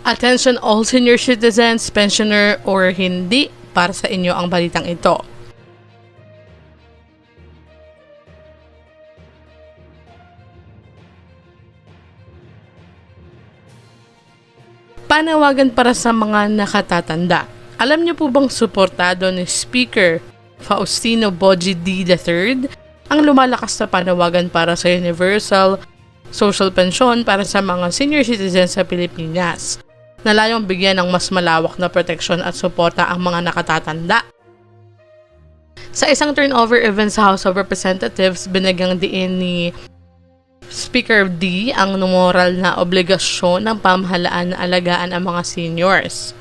Attention all senior citizens, pensioner or hindi, para sa inyo ang balitang ito. Panawagan para sa mga nakatatanda. Alam niyo po bang suportado ni Speaker Faustino Bogie D. III ang lumalakas na panawagan para sa universal social pension para sa mga senior citizens sa Pilipinas, na layong bigyan ng mas malawak na proteksyon at suporta ang mga nakatatanda. Sa isang turnover event sa House of Representatives, binagyang diin ni Speaker D ang moral na obligasyon ng pamahalaan na alagaan ang mga seniors.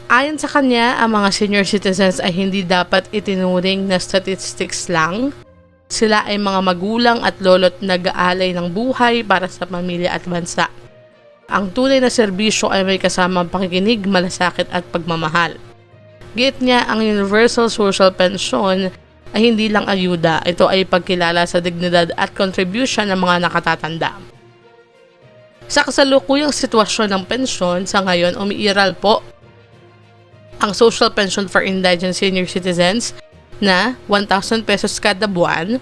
Ayon sa kanya, ang mga senior citizens ay hindi dapat itinuring na statistics lang. Sila ay mga magulang at lolo't nag-aalay ng buhay para sa pamilya at bansa. Ang tunay na serbisyo ay may kasamang pakikinig, malasakit at pagmamahal. Giit niya, ang Universal Social Pension ay hindi lang ayuda, ito ay pagkilala sa dignidad at contribution ng mga nakatatanda. Sa kasalukuyang sitwasyon ng pensyon, sa ngayon umiiral po ang Social Pension for Indigent Senior Citizens na 1,000 pesos kada buwan,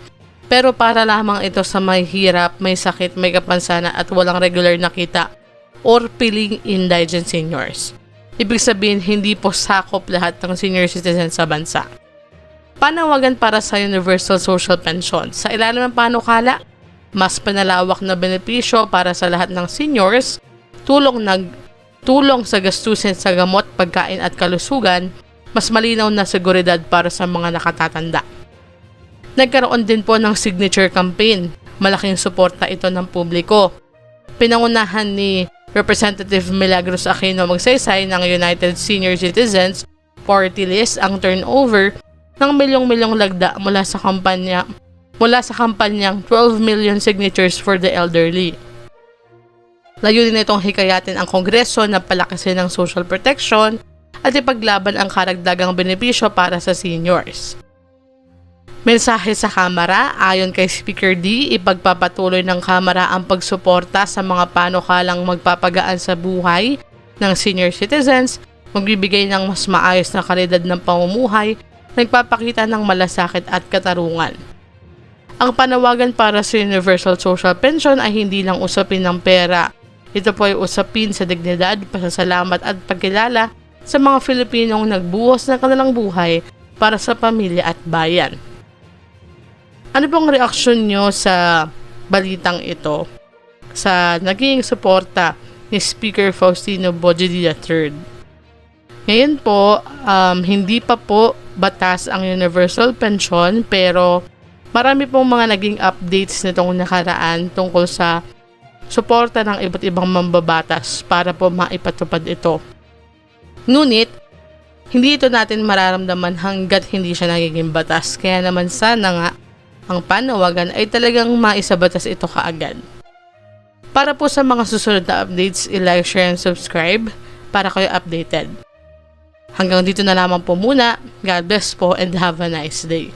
pero para lamang ito sa may hirap, may sakit, may kapansanan at walang regular na kita or piling indigent seniors. Ibig sabihin, hindi po sakop lahat ng senior citizens sa bansa. Panawagan para sa Universal Social Pension. Sa ilalim ng panukala, mas panalawak na benepisyo para sa lahat ng seniors, tulong sa gastusin sa gamot, pagkain at kalusugan, mas malinaw na seguridad para sa mga nakatatanda. Nagkaroon din po ng signature campaign. Malaking suporta ito ng publiko. Pinangunahan ni Representative Milagros Aquino Magsaysay ng United Senior Citizens Party List ang turnover ng milyong-milyong lagda mula sa kampanyang 12 million signatures for the elderly. Layunin nitong hikayatin ang Kongreso na palakasin ng social protection at ipaglaban ang karagdagang benepisyo para sa seniors. Mensahe sa Kamara, ayon kay Speaker D, ipagpapatuloy ng Kamara ang pagsuporta sa mga panukalang magpapagaan sa buhay ng senior citizens, magbibigay ng mas maayos na kalidad ng pamumuhay, nagpapakita ng malasakit at katarungan. Ang panawagan para sa Universal Social Pension ay hindi lang usapin ng pera. Ito po ay usapin sa dignidad, pasasalamat at pagkilala sa mga Filipinong nagbuhos ng kanilang buhay para sa pamilya at bayan. Ano pong reaksyon nyo sa balitang ito sa naging suporta ni Speaker Faustino Bogie III? Ngayon po, hindi pa po batas ang Universal Pension, pero marami pong mga naging updates nitong nakaraan tungkol sa suporta ng iba't ibang mambabatas para po maipatupad ito. Ngunit, hindi ito natin mararamdaman hanggat hindi siya nagiging batas. Kaya naman sana nga, ang panawagan ay talagang maisabatas ito kaagad. Para po sa mga susunod na updates, i-like, share, and subscribe para kayo updated. Hanggang dito na lamang po muna. God bless po and have a nice day.